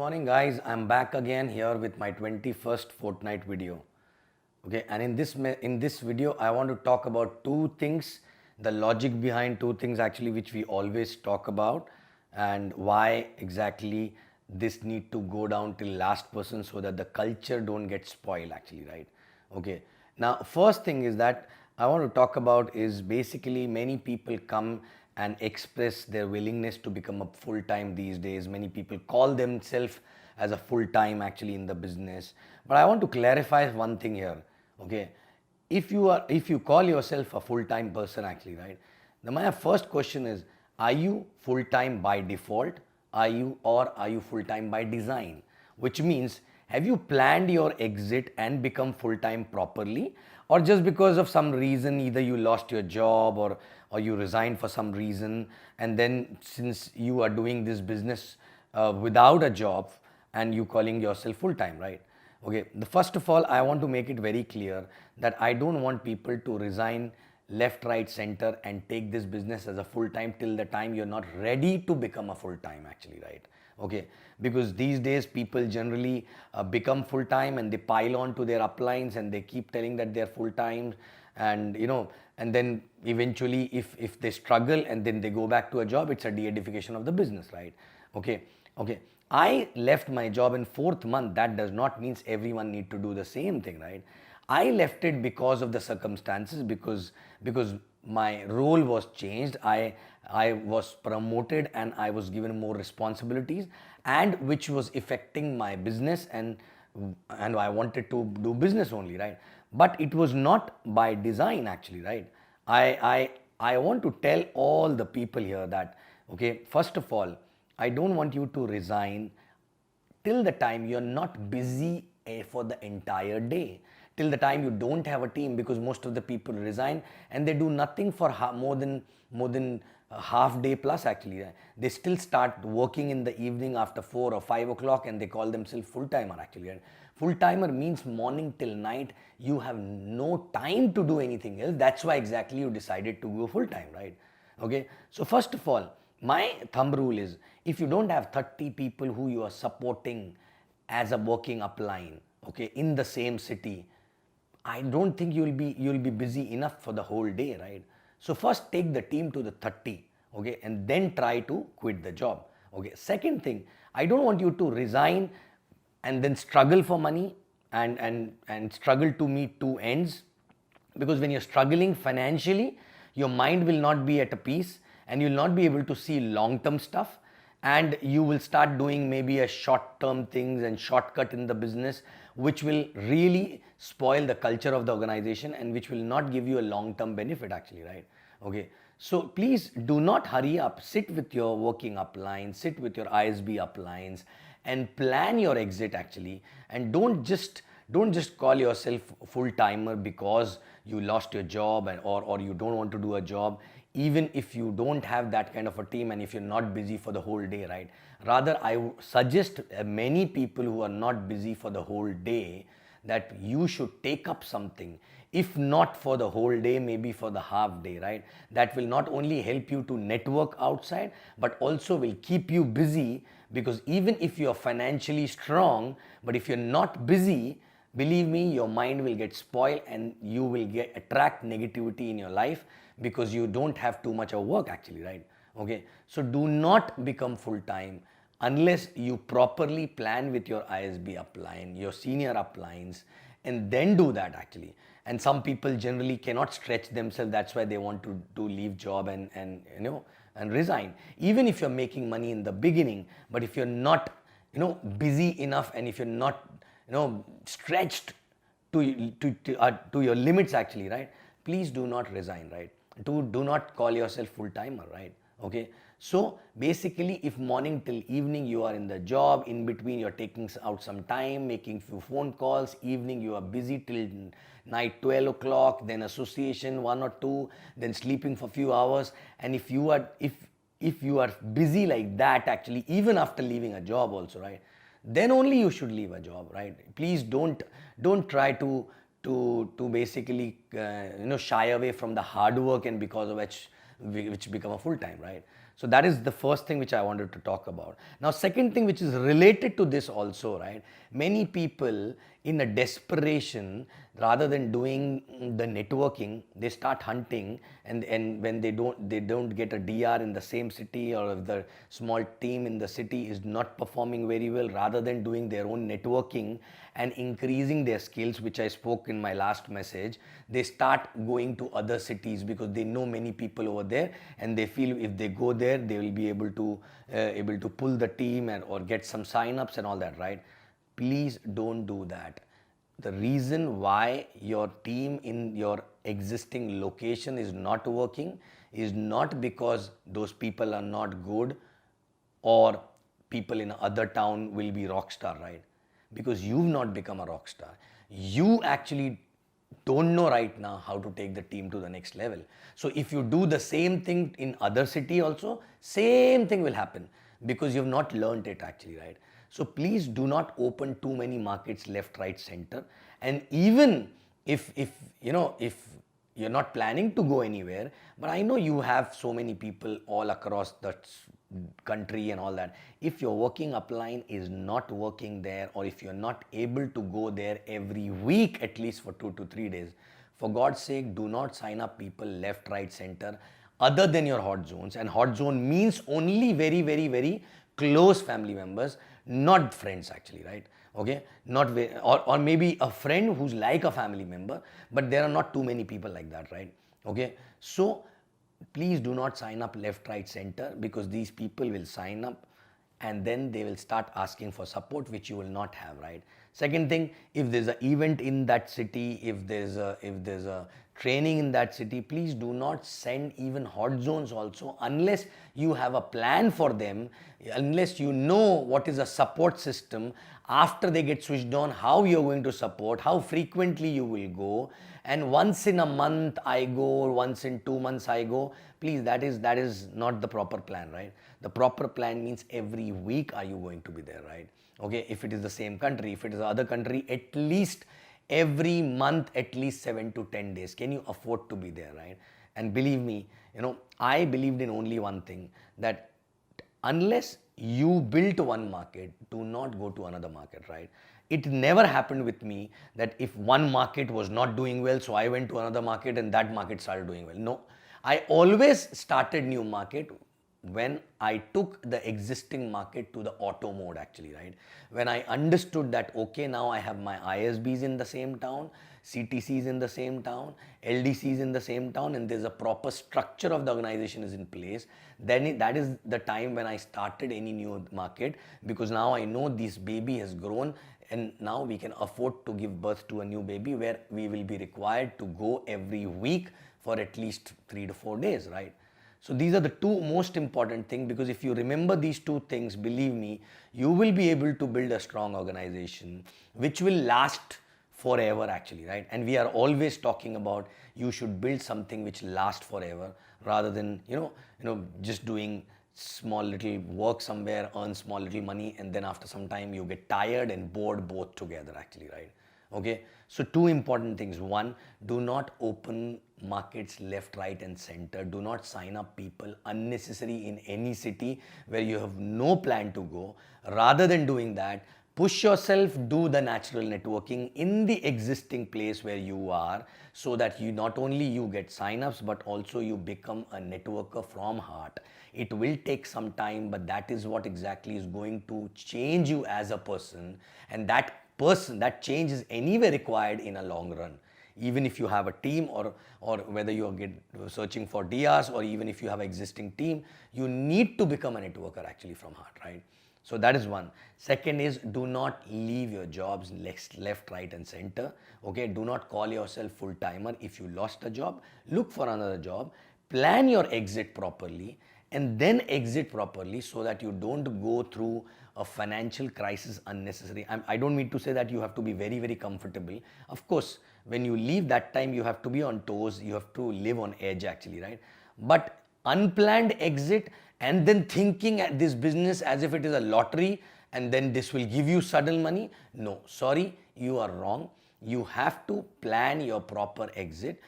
morning guys, I'm back again here with my 21st fortnight video. Okay, and in this video I want to talk about two things, the logic behind two things actually which we always talk about, and why exactly this need to go down till last person so that the culture don't get spoiled actually, right? Okay, now first thing is that I want to talk about is basically many people come and express their willingness to become a full-time these days. Many people call themselves as a full-time actually in the business. But I want to clarify one thing here. Okay, if you call yourself a full-time person actually, right? Now my first question is, are you full-time by default? Are you full-time by design? Which means, have you planned your exit and become full-time properly, or just because of some reason either you lost your job or you resigned for some reason, and then since you are doing this business without a job and you calling yourself full-time, right? Okay, the first of all I want to make it very clear that I don't want people to resign left, right, center and take this business as a full-time till the time you're not ready to become a full-time actually, right? Okay, because these days people generally become full-time and they pile on to their uplines and they keep telling that they're full-time, and and then eventually if they struggle and then they go back to a job, it's a de-edification of the business, right? Okay, I left my job in fourth month. That does not mean everyone need to do the same thing, right? I left it because of the circumstances, because my role was changed. I was promoted and I was given more responsibilities, and which was affecting my business, and I wanted to do business only, right? But it was not by design actually, right? I want to tell all the people here that, okay, first of all, I don't want you to resign till the time you're not busy for the entire day, till the time you don't have a team, because most of the people resign and they do nothing for more than a half day plus actually. They still start working in the evening after 4 or 5 o'clock and they call themselves full-timer actually. Full-timer means morning till night you have no time to do anything else. That's why exactly you decided to go full-time, right? Okay, so first of all, my thumb rule is, if you don't have 30 people who you are supporting as a working upline, okay, in the same city, I don't think you'll be busy enough for the whole day, right? So first take the team to the 30, okay, and then try to quit the job. Okay, second thing, I don't want you to resign and then struggle for money and struggle to meet two ends, because when you're struggling financially, your mind will not be at a peace and you'll not be able to see long-term stuff, and you will start doing maybe a short-term things and shortcut in the business, which will really spoil the culture of the organization and which will not give you a long-term benefit actually, right? Okay, so please do not hurry up. Sit with your working uplines, sit with your ISB uplines and plan your exit actually, and don't just call yourself full-timer because you lost your job or you don't want to do a job, even if you don't have that kind of a team and if you're not busy for the whole day, right? Rather, I suggest many people who are not busy for the whole day that you should take up something, if not for the whole day, maybe for the half day, right? That will not only help you to network outside, but also will keep you busy, because even if you are financially strong, but if you're not busy, believe me, your mind will get spoiled and you will attract negativity in your life, because you don't have too much of work actually, right? Okay, so do not become full-time unless you properly plan with your ISB upline, your senior uplines, and then do that actually. And some people generally cannot stretch themselves, that's why they want to leave job and resign, even if you're making money in the beginning. But if you're not busy enough, and if you're not stretched to your limits actually, right, please do not resign, right? Do not call yourself full-timer, right? Okay, so basically, if morning till evening you are in the job, in between you're taking out some time, making few phone calls, evening you are busy till night 12 o'clock, then association 1 or 2, then sleeping for few hours, and if you are busy like that actually, even after leaving a job also, right, then only you should leave a job, right? Please don't try to basically shy away from the hard work, and because of which become a full-time, right? So that is the first thing which I wanted to talk about. Now, second thing which is related to this also, right? Many people in a desperation, rather than doing the networking, they start hunting, and when they don't get a DR in the same city, or if the small team in the city is not performing very well, rather than doing their own networking and increasing their skills, which I spoke in my last message, they start going to other cities because they know many people over there, and they feel if they go there, they will be able to pull the team or get some sign-ups and all that, right? Please don't do that. The reason why your team in your existing location is not working is not because those people are not good, or people in other town will be rock star, right? Because you've not become a rock star. You actually don't know right now how to take the team to the next level. So if you do the same thing in other city also, same thing will happen, because you've not learned it actually, right? So please do not open too many markets left, right, center. And even if you're not planning to go anywhere, but I know you have so many people all across the country and all that. If your working upline is not working there, or if you're not able to go there every week at least for 2 to 3 days, for God's sake, do not sign up people left, right, center other than your hot zones. And hot zone means only very, very, very close family members, not friends actually, right? Okay, not very, or maybe a friend who's like a family member, but there are not too many people like that, right? Okay, so please do not sign up left, right, center, because these people will sign up and then they will start asking for support, which you will not have, right? Second thing, if there's an event in that city, if there's a training in that city, please do not send even hot zones also, unless you have a plan for them, unless you know what is a support system after they get switched on, how you're going to support, how frequently you will go, and once in a month I go, once in 2 months I go. Please, that is not the proper plan, right? The proper plan means every week are you going to be there, right? Okay, if it is the same country, if it is the other country, at least every month, at least 7 to 10 days. Can you afford to be there, right? And believe me, I believed in only one thing, that unless you built one market, do not go to another market, right? It never happened with me that if one market was not doing well, so I went to another market and that market started doing well. No, I always started new market when I took the existing market to the auto mode actually, right? When I understood that, okay, now I have my ISBs in the same town, CTCs in the same town, LDCs in the same town, and there's a proper structure of the organization is in place, then that is the time when I started any new market, because now I know this baby has grown and now we can afford to give birth to a new baby, where we will be required to go every week for at least 3 to 4 days, right? So these are the two most important things, because if you remember these two things, believe me, you will be able to build a strong organization which will last forever actually, right? And we are always talking about you should build something which lasts forever, rather than just doing small little work somewhere, earn small little money, and then after some time you get tired and bored both together actually, right? Okay, so two important things. One, do not open markets left, right, and center. Do not sign up people unnecessary in any city where you have no plan to go. Rather than doing that, push yourself, do the natural networking in the existing place where you are, so that you not only you get signups, but also you become a networker from heart. It will take some time, but that is what exactly is going to change you as a person, and that change is anyway required in a long run. Even if you have a team, or whether you are searching for DRs, or even if you have an existing team, you need to become a networker actually from heart, right? So that is one. Second is, do not leave your jobs left, right, and center. Okay, do not call yourself full timer. If you lost a job, look for another job, plan your exit properly, and then exit properly, so that you don't go through a financial crisis unnecessary. I don't mean to say that you have to be very, very comfortable. Of course, when you leave that time, you have to be on toes, you have to live on edge actually, right? But unplanned exit, and then thinking at this business as if it is a lottery and then this will give you sudden money, no, sorry, you are wrong. You have to plan your proper exit.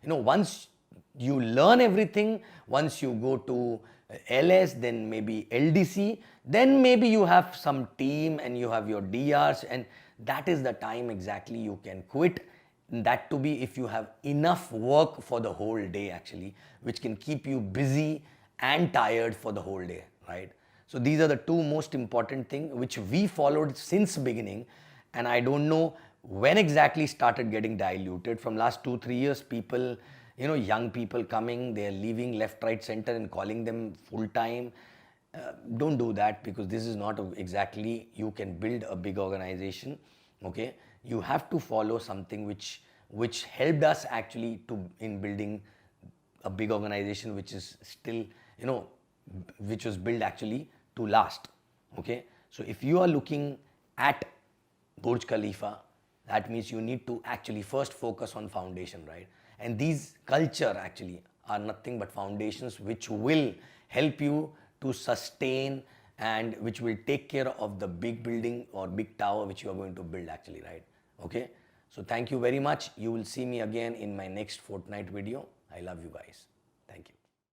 Once You learn everything. Once you go to LS, then maybe LDC, then maybe you have some team and you have your DRs, and that is the time exactly you can quit. That to be if you have enough work for the whole day actually, which can keep you busy and tired for the whole day, right? So these are the two most important things which we followed since beginning, and I don't know when exactly started getting diluted. From last 2 3 years, people, young people coming, they're leaving left, right, center and calling them full time. Don't do that, because this is not exactly you can build a big organization. Okay, you have to follow something which helped us actually to in building a big organization, which is still, which was built actually to last. Okay, so if you are looking at Burj Khalifa, that means you need to actually first focus on foundation, right? And these culture actually are nothing but foundations which will help you to sustain and which will take care of the big building or big tower which you are going to build actually, right? Okay, so thank you very much. You will see me again in my next fortnight video. I love you guys.